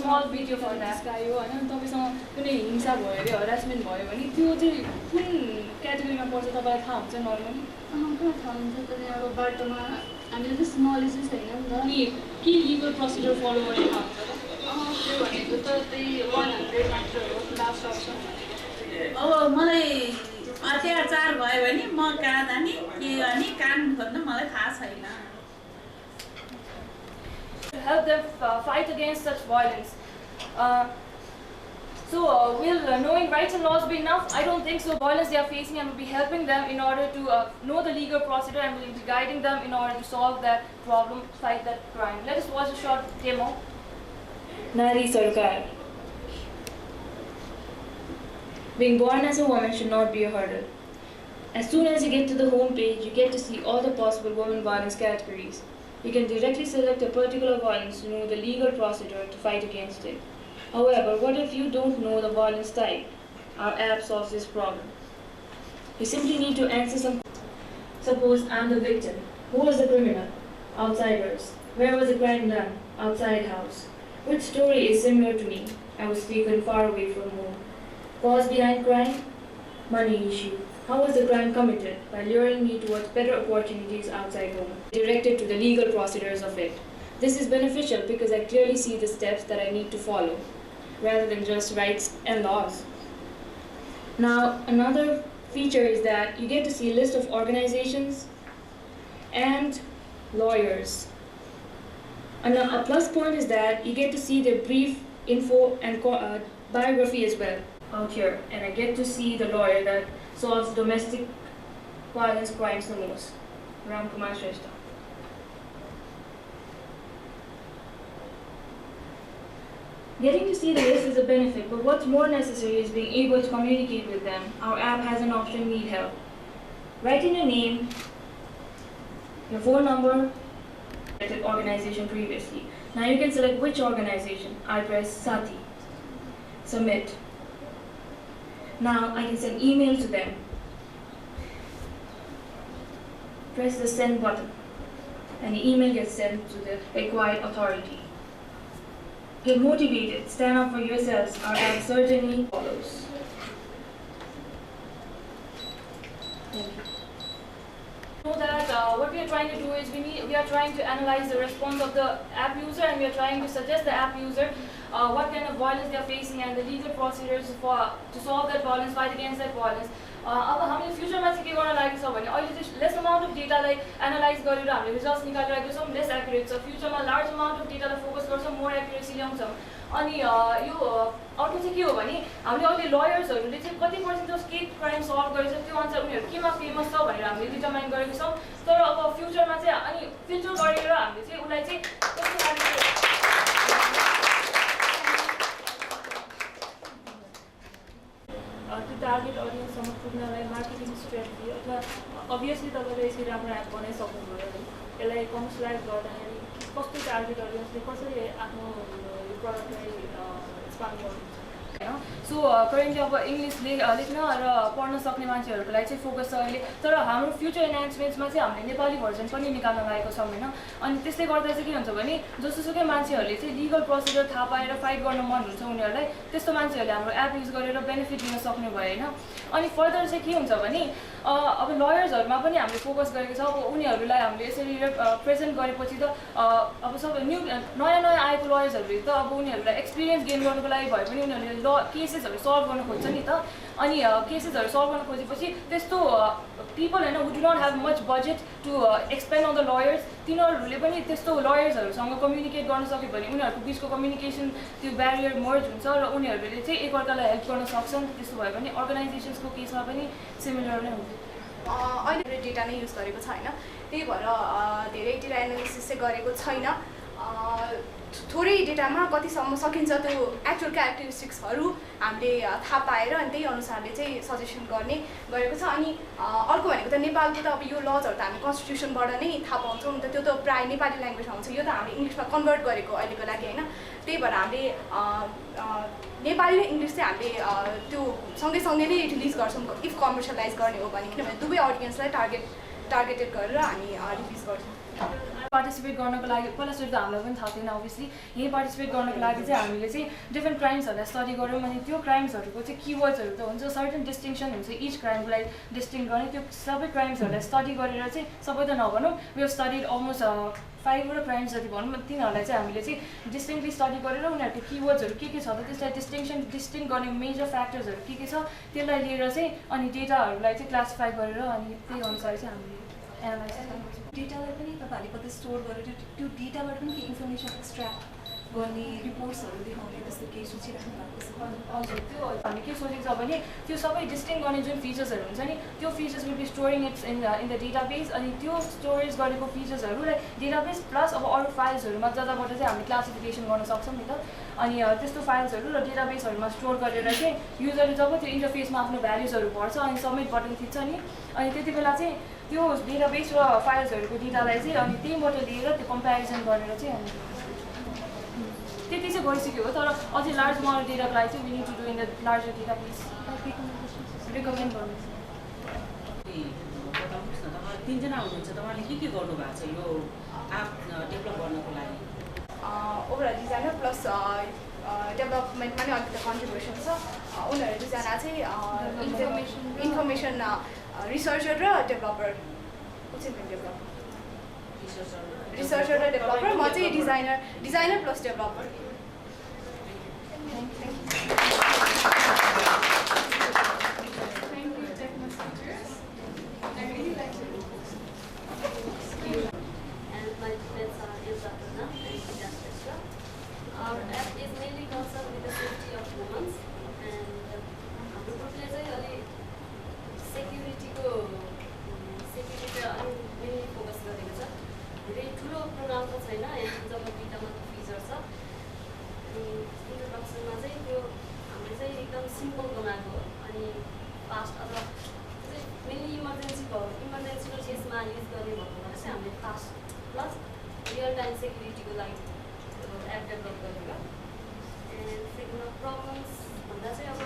small video for that. निस्कायो हैन तपाईसँग कुनै हिंसा भयो अरे हरासमेन्ट भयो भने त्यो चाहिँ कुन क्याटेगोरीमा पर्छ तपाईलाई थाहा हुन्छ नर्मली पुरा थाहा हुन्छ तर अब बाटोमा हामीले त्यस्तो नलेज चाहिँ छैन नि त अनि के लिगल प्रोसिजर फलो गर्ने थाहा हुन्छ त्यो भनेको त त्यही 100 मात्र हो लास्ट अप्सन अब मलाई अत्याचार भयो भने म कहाँ जाने के गर्ने कान खोज्नु मलाई थाहा छैन to help them fight against such violence. Will knowing rights and laws be enough? I don't think so. Violence they are facing, and we'll be helping them in order to know the legal procedure, and we'll be guiding them in order to solve that problem, fight that crime. Let us watch a short demo. Nari Sarkar. Being born as a woman should not be a hurdle. As soon as you get to the home page, you get to see all the possible women violence categories. You can directly select a particular violence to know the legal procedure to fight against it. However, what if you don't know the violence type? Our app solves this problem. You simply need to answer some. Suppose I'm the victim. Who was the criminal? Outsiders. Where was the crime done? Outside house. Which story is similar to me? I was taken far away from home. Cause behind crime? Money issue. How was the crime committed? By luring me towards better opportunities outside home. Directed to the legal procedures of it. This is beneficial because I clearly see the steps that I need to follow, rather than just rights and laws. Now, another feature is that you get to see a list of organizations and lawyers. And a plus point is that you get to see their brief info and biography as well out here. And I get to see the lawyer that solves domestic violence crimes the most, Ram Kumar Shrestha. Getting to see the list is a benefit, but what's more necessary is being able to communicate with them. Our app has an option, need help. Write in your name, your phone number, organization previously. Now you can select which organization. I press Sati. Submit. Now I can send email to them. Press the send button and the email gets sent to the required authority. Get motivated, stand up for yourselves. Our app certainly follows. Thank you. Know that what we are trying to do is we are trying to analyze the response of the app user, and we are trying to suggest the app user what kind of violence they are facing and the legal procedures to solve that violence, fight against that violence. अब हामीले फ्युचरमा चाहिँ के गर्न लागेको छ भने अहिले चाहिँ लेस अमाउन्ट अफ डेटालाई एनालाइज गरेर हामीले रिजल्ट्स निकालिरहेको छौँ, लेस एक्युरेट छ. फ्युचरमा लार्ज अमाउन्ट अफ डेटालाई फोकस गर्छौँ, मोर एक्युरेसी ल्याउँछौँ. अनि यो अर्को चाहिँ के हो भने हामीले अहिले लयर्सहरूले चाहिँ कति पर्सेन्ट जस्तो के क्राइम सल्भ गरेछ त्यो अनुसार उनीहरू केमा फेमस छ भनेर हामीले डिटर्माइन गरेको छौँ. तर अब फ्युचरमा चाहिँ अनि फिल्टर गरेर हामीले चाहिँ उसलाई चाहिँ कस्तो त्यो टार्गेट अडियन्ससम्म पुग्नलाई मार्केटिङ स्ट्रेटेजी अथवा अभियसली तपाईँले यसरी राम्रो एप बनाइसक्नुभयो भने यसलाई कमर्सियलाइज गर्दाखेरि कस्तो टार्गेट अडियन्सले कसरी आफ्नो यो प्रडक्टलाई एक्सपान्ड गर्नुहुन्छ होइन. सो करेन्टली अब इङ्ग्लिस लेख्न र पढ्न सक्ने मान्छेहरूको लागि चाहिँ फोकस छ अहिले. तर हाम्रो फ्युचर एनाउन्समेन्ट्समा चाहिँ हामीले नेपाली भर्जन पनि निकाल्न लागेको छौँ होइन. अनि त्यसले गर्दा चाहिँ के हुन्छ भने जसोसुकै मान्छेहरूले चाहिँ लिगल प्रोसिजर थाहा पाएर फाइट गर्न मन हुन्छ उनीहरूलाई, त्यस्तो मान्छेहरूले हाम्रो एप युज गरेर बेनिफिट लिन सक्ने भयो होइन. अनि फर्दर चाहिँ के हुन्छ भने अब लयर्सहरूमा पनि हामीले फोकस गरेको छ. अब उनीहरूलाई हामीले यसरी प्रेजेन्ट गरेपछि त अब सबै नयाँ आएको लयर्सहरूले त अब उनीहरूलाई एक्सपिरियन्स गेन गर्नुको लागि भए पनि उनीहरूले केसेसहरू सल्भ गर्न खोज्छ नि त. अनि केसेसहरू सल्भ गर्न खोजेपछि त्यस्तो पिपल होइन who do not have much budget to expend on the lawyers, तिनीहरूले पनि त्यस्तो लयर्सहरूसँग कम्युनिकेट गर्न सक्यो भने उनीहरूको बिचको कम्युनिकेसन त्यो ब्यारियर मर्ज हुन्छ र उनीहरूले चाहिँ एकअर्कालाई हेल्प गर्न सक्छन्. त्यस्तो भयो भने अर्गनाइजेसन्सको केसमा पनि सिमिलर नै हुन्छ. अहिले डेटा नै युज गरेको छ होइन, त्यही भएर धेरै डेटा एनालिसिस चाहिँ गरेको छैन. थोरै डेटामा कतिसम्म सकिन्छ त्यो एक्चुअल क्यारेक्टरिस्टिक्सहरू हामीले थाहा पाएर अनि त्यही अनुसारले चाहिँ सजेसन गर्ने गरेको छ. अनि अर्को भनेको त नेपालको त अब यो लजहरू त हामी कन्स्टिट्युसनबाट नै थाहा पाउँछौँ नि त, त्यो त प्रायः नेपाली ल्याङ्ग्वेजमा हुन्छ. यो त हामीले इङ्ग्लिसमा कन्भर्ट गरेको अहिलेको लागि होइन. त्यही भएर हामीले नेपाली र इङ्ग्लिस चाहिँ हामीले त्यो सँगै नै रिलिज गर्छौँ इफ कमर्सियलाइज गर्ने हो भने, किनभने दुवै अडियन्सलाई टार्गेटेड गरेर हामी रिलिज गर्छौँ. पार्टिसिपेट गर्नको लागि पहिलाचोटि त हामीलाई पनि थाहा थिएन अभियसली यही पार्टिसिपेट गर्नको लागि चाहिँ हामीले चाहिँ डिफ्रेन्ट क्राइम्सहरूलाई स्टडी गऱ्यौँ अनि त्यो क्राइम्सहरूको चाहिँ किवर्ड्सहरू त हुन्छ सर्टेन डिस्टिङसन हुन्छ इच क्राइमलाई डिस्टिङ गर्ने त्यो सबै क्राइम्सहरूलाई स्टडी गरेर चाहिँ सबै त नभनौँ वी हेभ स्टडिड अलमोस्ट 5वटा क्राइम्स जति भनौँ तिनीहरूलाई चाहिँ हामीले चाहिँ डिस्टिङली स्टडी गरेर उनीहरूको किवर्ड्सहरू के छ त त्यसलाई डिस्टिङ गर्ने मेजर फ्याक्टर्सहरू के छ त्यसलाई लिएर चाहिँ अनि डेटाहरूलाई चाहिँ क्लासिफाई गरेर अनि त्यही अनुसार चाहिँ हामीले एनालाइज डेटालाई पनि तपाईँहरूले कतै स्टोर गरेर त्यो डेटाबाट पनि केही इन्फर्मेसन एक्सट्र्याक्ट गर्ने रिपोर्ट्सहरू देखाउने त्यस्तो केही सोचिराख्नु भएको छ हजुर त्यो हामीले के सोचेको छ भने त्यो सबै डिस्टिङ गर्ने जुन फिचर्सहरू हुन्छ नि त्यो features will be storing it's in the database अनि त्यो स्टोरेज गरेको फिचर्सहरूलाई डेटाबेस प्लस अब अरू फाइल्सहरूमा जताबाट चाहिँ हामीले क्लासिफिकेसन गर्न सक्छौँ नि त अनि त्यस्तो फाइल्सहरू र डेटाबेसहरूमा स्टोर गरेर चाहिँ युजरले जब त्यो इन्टरफेसमा आफ्नो भ्याल्युजहरू भर्छ अनि सबमिट बटन थिच्छ नि अनि त्यति बेला चाहिँ त्यो डेटाबेस र फाइल्सहरूको डेटालाई चाहिँ अनि त्यहीँबाट लिएर त्यो कम्पेरिजन गरेर चाहिँ अनि त्यति चाहिँ भइसक्यो हो तर अझै लार्ज मोडल डेटालाई चाहिँ we need to do in the larger database recommend गर्नु बताउनुहोस् न तपाईँ 3 जना हुनुहुन्छ तपाईँले के गर्नु भएको छ यो एप डेभलप गर्नको लागि ओभरअल डिजाइनर प्लस डेभलपमेन्टमा नै अलिकति कन्ट्रिब्युसन छ उनीहरू दुईजना चाहिँ इन्फर्मेसन रिसर्चर र डेभलपर रिसर्चर र डेभलपर म चाहिँ designer plus developer Our app is mainly concerned with the safety of women and हाम्रो ग्रुपले चाहिँ अलि सेक्युरिटीको सेक्युरिटी अलि मेनली फोकस गरेको छ धेरै ठुलो प्रोग्राम त छैन जब बिटामा फिचर छ अनि इन्ट्रोडक्सनमा चाहिँ त्यो हामीले चाहिँ एकदम सिम्पल बनाएको अनि फास्ट अथवा चाहिँ मेनली इमर्जेन्सीको केसमा युज गर्ने भएको भएर चाहिँ हामीले फास्ट प्लस रियल टाइम सेक्युरिटीको लागि एप डेभलप गरेको एन्ड सेकेन्डमा प्रब्लम्स भन्दा चाहिँ अब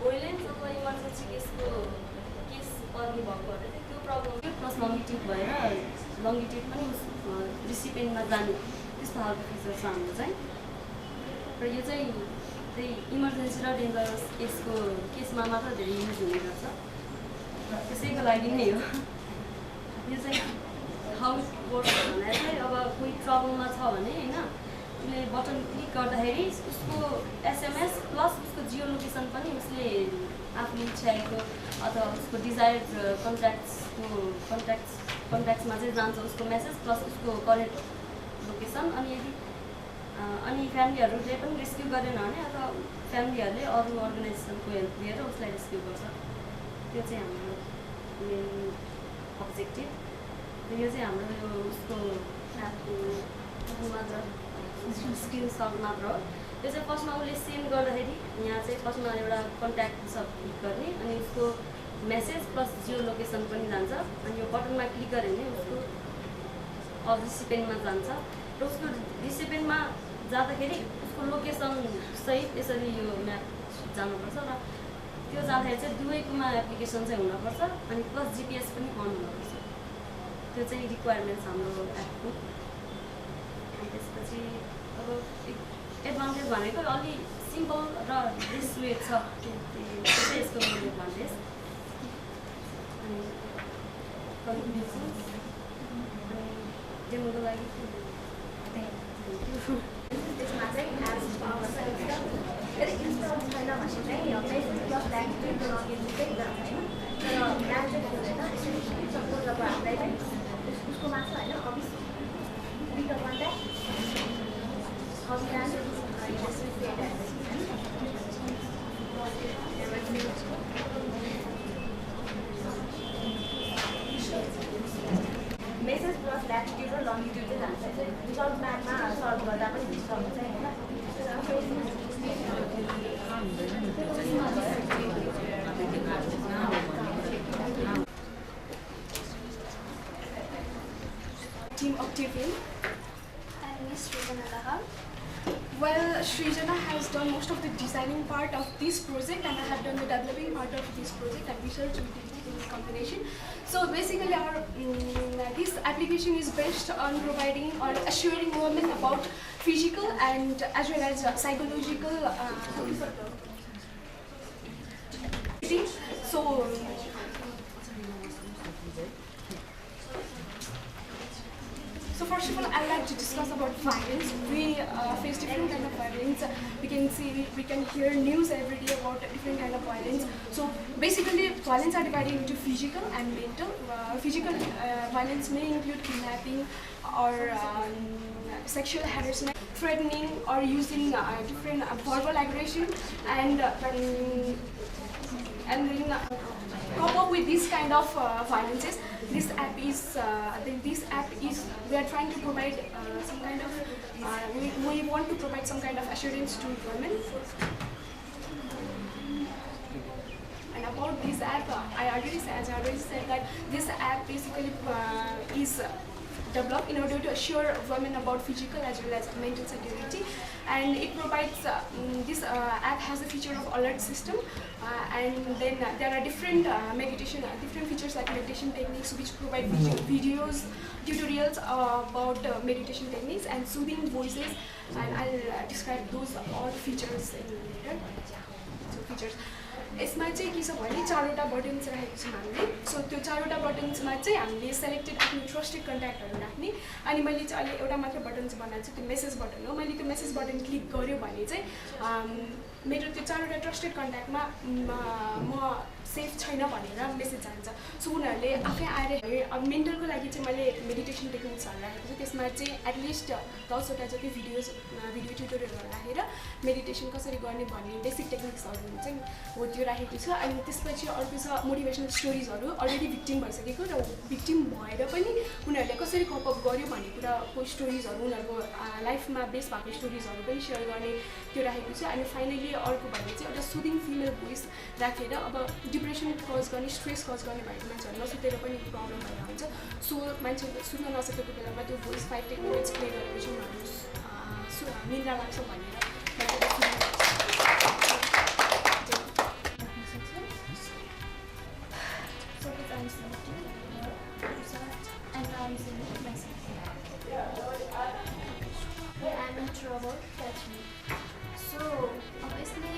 भोइलेन्स अथवा इमर्जेन्सी केस पर्ने भएकोहरू चाहिँ त्यो प्रब्लम प्लस लङ्गिट्युड भएर लङ्गिट्युड पनि रिसिपेन्टमा जाने त्यस्तो खालको फिचर छ हाम्रो चाहिँ र यो चाहिँ त्यही इमर्जेन्सी र डेन्जरस केसमा मात्र धेरै युज हुने गर्छ त्यसैको लागि नै हो यो चाहिँ हाउ वर्क भन्दा चाहिँ अब कोही ट्रबलमा छ भने होइन उसले बटन क्लिक गर्दाखेरि उसको एसएमएस प्लस उसको जियो लोकेसन पनि उसले आफूले इच्छाएको अथवा उसको डिजायर्ड कन्ट्याक्ट्समा चाहिँ जान्छ उसको मेसेज प्लस उसको करेन्ट लोकेसन अनि यदि अनि फ्यामिलीहरूले पनि रेस्क्यु गरेन भने अथवा फ्यामिलीहरूले अरू अर्गनाइजेसनको हेल्प लिएर उसलाई रेस्क्यु गर्छ त्यो चाहिँ हाम्रो मेन अब्जेक्टिभ यो चाहिँ हाम्रो यो उसको मात्र स्क्रिनसट मात्र हो त्यो चाहिँ फर्स्टमा उसले सेन्ड गर्दाखेरि यहाँ चाहिँ फर्स्टमा एउटा कन्ट्याक्ट सब क्लिक गर्ने अनि उसको मेसेज प्लस जियो लोकेसन पनि जान्छ अनि यो बटनमा क्लिक गऱ्यो भने उसको रिसिपेन्टमा जान्छ र उसको रिसिपेन्टमा जाँदाखेरि उसको लोकेसन सहित यसरी यो म्याप जानुपर्छ र त्यो जाँदाखेरि चाहिँ दुवैकोमा एप्लिकेसन चाहिँ हुनपर्छ अनि प्लस जिपिएस पनि अन हुनुपर्छ त्यो चाहिँ रिक्वायरमेन्ट्स हाम्रो एपको अनि त्यसपछि अब एडभान्टेज भनेको अलि सिम्पल र डिस्वेट छ त्यो चाहिँ यसको मेन एडभान्टेज अनि डेमोको लागि त्यसमा चाहिँ यदि इन्स्टल छैन भने चाहिँ प्लस ल्याङ्ग्वेज चाहिँ सपोज अब हामीलाई चाहिँ उसको मात्र होइन मेसेज प्लस ल्याटिट्युड र लङ्गिट्युड चाहिँ जान्छ रिजल्ट म्यापमा सर्च गर्दा पनि हुन्छ Team Optifield. I'm Miss Rubana Lahal. Well, has done most of the designing part of this project, and I have done the developing part of this project and research in combination. So basically, our this application is based on providing or assuring women about physical and as well as psychological. So first of all, I'd like to discuss about violence. We face different kind of violence. We can see, we can hear news every day about different kind of violence. So basically, violence are divided into physical and mental. Physical violence may include kidnapping or sexual harassment, threatening or using different verbal aggression, and then cope up with this kind of violences. This app is we are trying to provide some kind of we want to provide some kind of assurance to women. And about this app, I already said that this app basically is developed in order to assure women about physical as well as mental security, and it provides this app has a feature of alert system, and then there are different different features like meditation techniques which provide videos, tutorials about meditation techniques and soothing voices, and I'll describe those all features in later. So features. यसमा चाहिँ के छ भने 4वटा buttons राखेको छौँ हामीले. So त्यो 4वटा बटन्समा चाहिँ हामीले सेलेक्टेड आफ्नो ट्रस्टेड कन्ट्याक्टहरू राख्ने, अनि मैले चाहिँ अहिले एउटा मात्र बटन चाहिँ बनाएको छु, त्यो मेसेज बटन हो. मैले त्यो मेसेज बटन क्लिक गर्यो भने चाहिँ मेरो त्यो 4वटा ट्रस्टेड कन्ट्याक्टमा म सेफ छैन भनेर मेसेज जान्छ. सो उनीहरूले आफै आएर अब मेन्टलको लागि चाहिँ मैले मेडिटेसन टेक्निक्सहरू राखेको छु. त्यसमा चाहिँ एटलिस्ट 10वटा जति भिडियो ट्युटोरियलहरू राखेर मेडिटेसन कसरी गर्ने भन्ने बेसिक टेक्निक्सहरू चाहिँ हो त्यो राखेको छु. अनि त्यसपछि अर्को छ मोटिभेसनल स्टोरिजहरू. अलरेडी भिक्टिम भइसकेको र भिक्टिम भएर पनि उनीहरूले कसरी कपअप गर्यो भन्ने कुराको स्टोरिजहरू, उनीहरूको लाइफमा बेस भएको स्टोरिजहरू पनि सेयर गर्ने त्यो राखेको छु. अनि फाइनली अर्को भन्ने चाहिँ एउटा सुदिङ फिमेल भोइस राखेर अब डिप्रेसन कज गर्ने, स्ट्रेस कज गर्ने भएको मान्छेहरू नसुतेर पनि प्रब्लम भएर हुन्छ. सो मान्छेहरूले सुत्न नसकेको बेलामा त्यो भोइस 5-10 मिनट्स प्ले गरेपछि उनीहरू निद्रा लाग्छ भनेर I'm in trouble, catch me. So, obviously,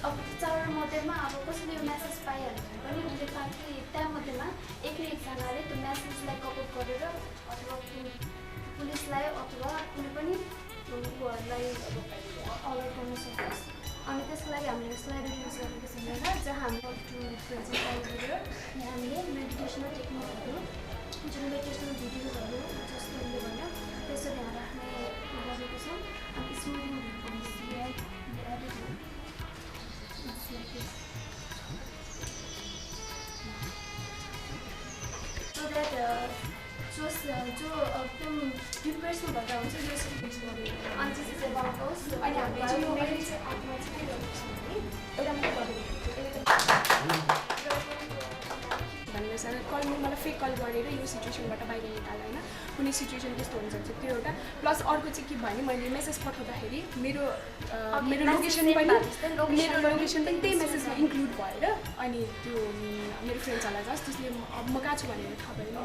अब 4 मध्येमा अब कसैले यो मेसेज पाइहाल्यो भने पनि उसले ताकि त्यहाँमध्येमा एकजनाले त्यो मेसेजलाई कपअप गरेर अथवा पुलिसलाई अथवा कुनै पनि उनीहरूलाई अलर्ट गर्न सक्छ. अनि त्यसको लागि हामीले स्लाइड युज गरेको छौँ होइन, जहाँ हामीले प्रेजेन्ट गरेर हामीले मेडिटेसनल टेक्निकहरू जुन मेडिटेसनल भिडियोजहरू जस्तो उसले भन्यो त्यसो ध्यान राख्ने गरेको छौँ. अनि स्मुदिङ so that जो एकदम डिप्रेसन भएर हुन्छ यो सिक्वेन्स गर्यो अनि दिस इज अबाउट अस. अनि हामीले चाहिँ यो अहिले चाहिँ आत्मा चाहिँ के गरेको छ भने एउटा भन्नुहोस् होइन, कल मलाई फेक कल गरेर यो सिचुएसनबाट बाहिर निकाल्यो होइन. कुनै सिचुएसन त्यस्तो हुनसक्छ त्यो एउटा. प्लस अर्को चाहिँ के भने मैले मेसेज पठाउँदाखेरि मेरो लोकेसन पनि त्यही मेसेजमा इन्क्लुड भएर अनि त्यो मेरो फ्रेन्ड्सहरूलाई जस्ट त्यसले अब म कहाँ छु भनेर थाहा भएन.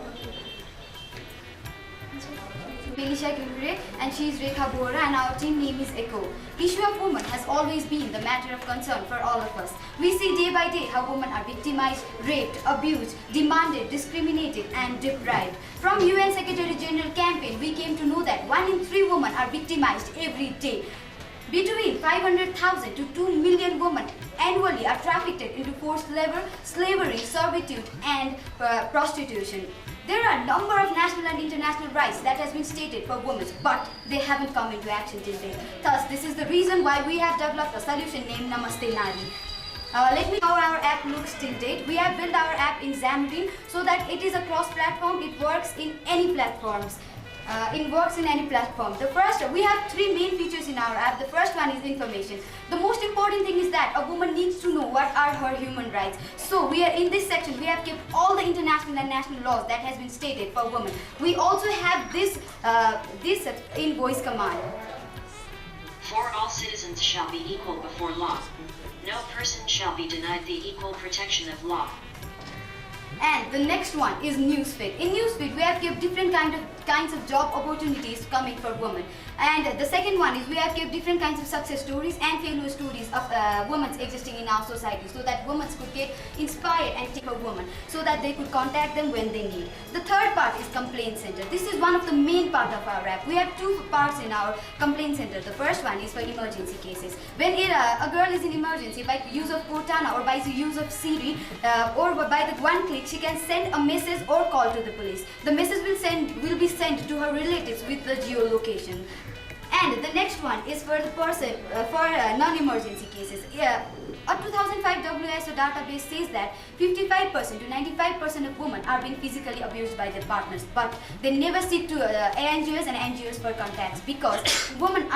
Melisha Gilgre, and she is Rekha Bora, and our team name is ECHO. Issue of women has always been the matter of concern for all of us. We see day by day how women are victimized, raped, abused, demanded, discriminated, and deprived. From UN Secretary General campaign, we came to know that 1 in 3 women are victimized every day. Between 500,000 to 2 million women annually are trafficked into forced labor, slavery, servitude, and prostitution. There are a number of national and international rights that has been stated for women, but they haven't come into action till date. Thus, this is the reason why we have developed a solution named Namaste Nari. Let me know how our app looks till date. We have built our app in Xamarin so that it is a cross-platform. It works in any platforms. The first, we have 3 main features in our app. The first one is information. The most important thing is that a woman needs to know what are her human rights. So we are in this section, we have kept all the international and national laws that has been stated for women. We also have this in voice command. For all citizens shall be equal before law. No person shall be denied the equal protection of law. And the next one is Newsfeed. In Newsfeed, we have kept different kinds of job opportunities coming for women. And the second one is we have kept different kinds of success stories and failure stories of women existing in our society, so that women could get inspired and take a woman, so that they could contact them when they need. The third part is complaint center. This is one of the main part of our app. We have two parts in our complaint center. The first one is for emergency cases. When a girl is in emergency, by use of Cortana or by the use of Siri or by the one click, she can send a message or call to the police. The message will be sent to her relatives with the geolocation. And the next one is for the person for non-emergency cases. A 2005 WSO database says that 55% to 95% of women are being physically abused by their partners, but they never seek to ANGOs and NGOs for contacts, because women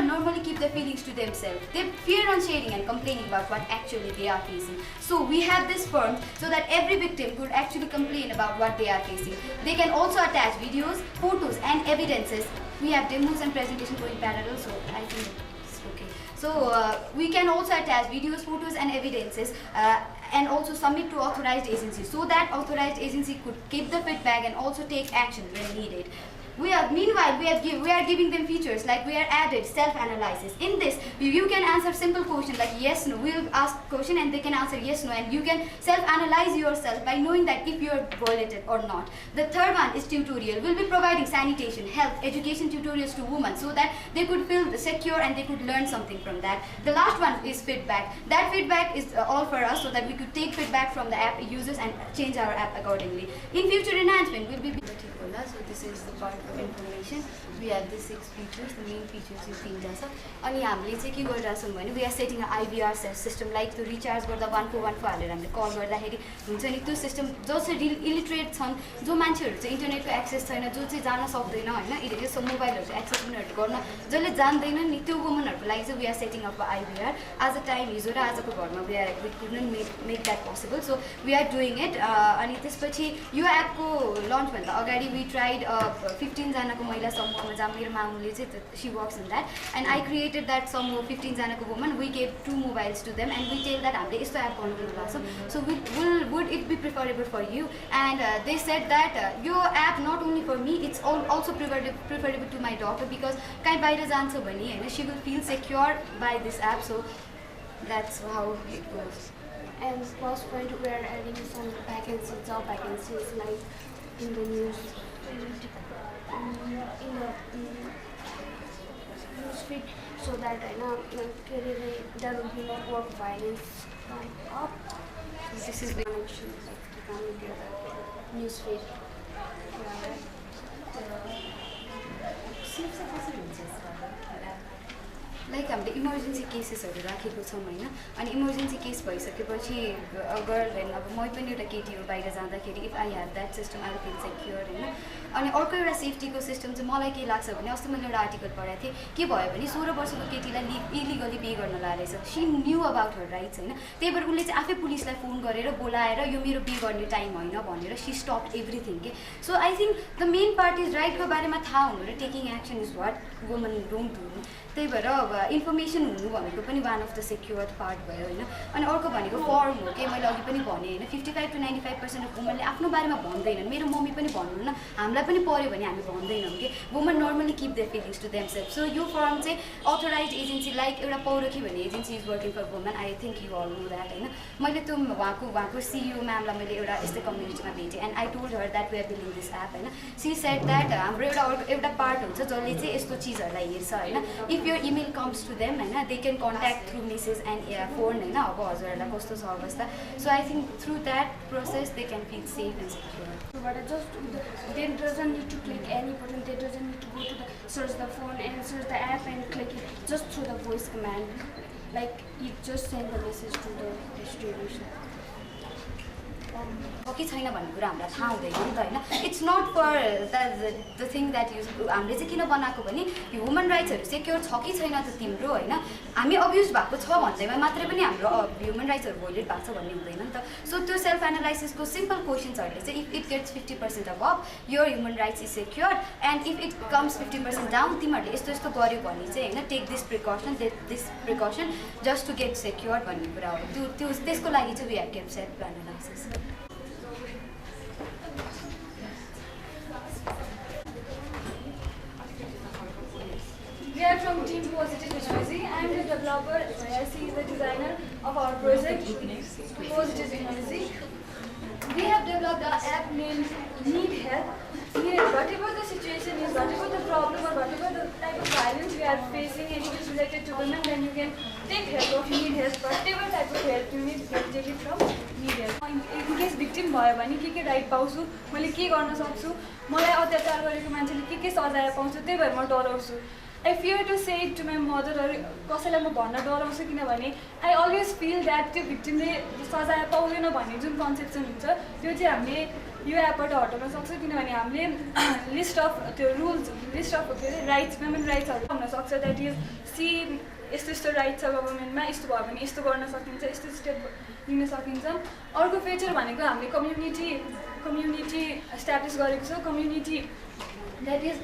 normally keep their feelings to themselves. They fear on sharing and complaining about what actually they are facing. So we have this form so that every victim could actually complain about what they are facing. They can also attach videos, photos and evidences. We have demos and presentation going parallel, so I think it's okay. So we can also attach videos, photos and evidences and also submit to authorized agencies, so that authorized agency could keep the feedback and also take action when needed. Meanwhile, we are giving them features like we are added self-analysis. In this, you can answer simple questions like yes, no. We'll ask question and they can answer yes, no, and you can self-analyze yourself by knowing that if you are violated or not. The third one is tutorial. We'll be providing sanitation, health, education tutorials to women, so that they could feel secure and they could learn something from that. The last one is feedback. That feedback is all for us, so that we could take feedback from the app users and change our app accordingly. In future enhancement, we'll be so this is the part of information. We have the 6 features. The main features is 3 छ अनि हामीले चाहिँ के गरिरहेछौँ भने we are setting an IVR system, like त्यो recharge गर्दा 141 हालेर हामीले कल गर्दाखेरि हुन्छ नि, त्यो सिस्टम जो चाहिँ इलिटरेट छन्, जो मान्छेहरू चाहिँ इन्टरनेटको एक्सेस छैन, जो चाहिँ जान सक्दैन हैन, यसो मोबाइलहरु चाहिँ एक्सेस उनीहरुले गर्न जसले जान्दैन नि, त्यो वुमनहरुको लागि चाहिँ we are setting up IVR. आज टाइम हिजो र आजको घरमा we couldn't make that possible, so we are doing it. अनि त्यसपछि यो एपको लन्च भन्दा अगाडि we tried 15 जनाको महिला समूहमा जहाँ मेरो मामुले चाहिँ she works in that, and I created that समूह 15 जनाको women. We gave 2 mobiles to them and we tell that हामीले यस्तो एप बनाउनु भएको छ, so would it be preferable for you? And they said that your app not only for me, it's also preferable to my daughter, because कहीँ बाहिर जान्छ भने हैन, she will feel secure by this app. So that's how it goes. And plus point, we are adding some vacancies, job vacancies, like in the news, in the newsfeed, so that there will be no work violence come up. So this is the connection, like to come into the newsfeed. Like हामीले emergency केसेसहरू राखेको छौँ हैन, अनि emergency case भइसकेपछि अगर हैन अब म पनि एउटा केटी हो बाहिर जाँदाखेरि if I have that system I feel secure हैन. अनि अर्को एउटा सेफ्टीको सिस्टम चाहिँ मलाई के लाग्छ भने अस्ति मैले एउटा आर्टिकल पढाएको थिएँ, के भयो भने 16 वर्षको केटीलाई इलिगली पे गर्न लागेछ. She knew about her rights हैन, त्यही भएर उनले चाहिँ आफै पुलिसलाई फोन गरेर बोलाएर यो मेरो पे गर्ने टाइम होइन भनेर शी स्टप एभ्रिथिङ के. So I think the main part is राइटको बारेमा थाहा हुनु र taking action is what women don't do. त्यही भएर अब इन्फर्मेसन हुनु भनेको पनि one of the secure part भयो होइन. अनि अर्को भनेको फर्म हो कि मैले अघि पनि भने होइन, 55 to 95% अफ वुमनले आफ्नो बारेमा भन्दैनन्. मेरो मम्मी पनि भन्नुहुन्न, हामीलाई पनि पऱ्यो भने हामी भन्दैनौँ कि woman normally keep their feelings to themselves. So यो फर्म चाहिँ अथोराइज एजेन्सी लाइक एउटा पौरखी भन्ने agency is working for woman. I think you all know that होइन. मैले त्यो उहाँको सिइओ म्यामलाई मैले एउटा यस्तै कम्युनिटीमा भेटेँ and I told her that we are building this app होइन. सी सेड द्याट हाम्रो एउटा पार्ट हुन्छ जसले चाहिँ यस्तो चिजहरूलाई हेर्छ होइन. If your email comes to them and they can contact through message and phone and अब हजुरहरूलाई कस्तो छ अवस्था. So I think through that process they can feel safe and secure. But just they doesn't need to click any button. They doesn't need to go to the search the phone and search the app and click it just through the voice command. Like you just send the message to the distribution. कि छैन भन्ने कुरा हामीलाई थाहा हुँदैन नि त होइन. It's not for the thing that use हामीले चाहिँ किन बनाएको भने ह्युमन राइट्सहरू सेक्योर छ कि छैन त तिम्रो होइन. हामी अब्युज भएको छ भन्दैमा मात्रै पनि हाम्रो ह्युमन राइट्सहरू भोइलेट भएको छ भन्ने हुँदैन नि त. सो त्यो सेल्फ एनालाइसिसको सिम्पल क्वेसन्सहरूले चाहिँ if it gets 50% above your human rights is secure and if it comes 50% down तिमीहरूले यस्तो यस्तो गर्यो भने चाहिँ होइन take this precaution just to get secure भन्ने कुरा हो. त्यो त्यसको लागि चाहिँ we have kept self analysis. We are from Team Positive Technology. I am the developer, she is the designer of our project, Positive Technology. We have developed an app named Need Help. Whatever the situation is, whatever the problem or whatever the type of violence we are facing and it is related to women, then you can take help of Need Help. Whatever type of help you need, you can take it from Need Help. In case victim भयो भने के right पाउँछु, मैले के गर्न सक्छु, मलाई अत्याचार गरेको मान्छेले के सजाय पाउँछु, त्यही भएर म डराउँछु. I fear to say it to my mother or कसैलाई म भन्न डराउँछु किनभने I always feel that त्यो भिक्टिमले सजाय पाउँदैन भन्ने जुन कन्सेप्सन हुन्छ त्यो चाहिँ हामीले यो एपबाट हटाउन सक्छौँ किनभने हामीले लिस्ट अफ त्यो रुल्स लिस्ट अफ के अरे राइट्स वुमेन राइट्सहरू हुनसक्छ द्याट इज सी यस्तो यस्तो राइट छ गभर्मेन्टमा यस्तो भयो भने यस्तो गर्न सकिन्छ यस्तो स्टेप लिन सकिन्छ. अर्को फिचर भनेको हामीले कम्युनिटी एस्टाब्लिस गरेको छौँ. Community that is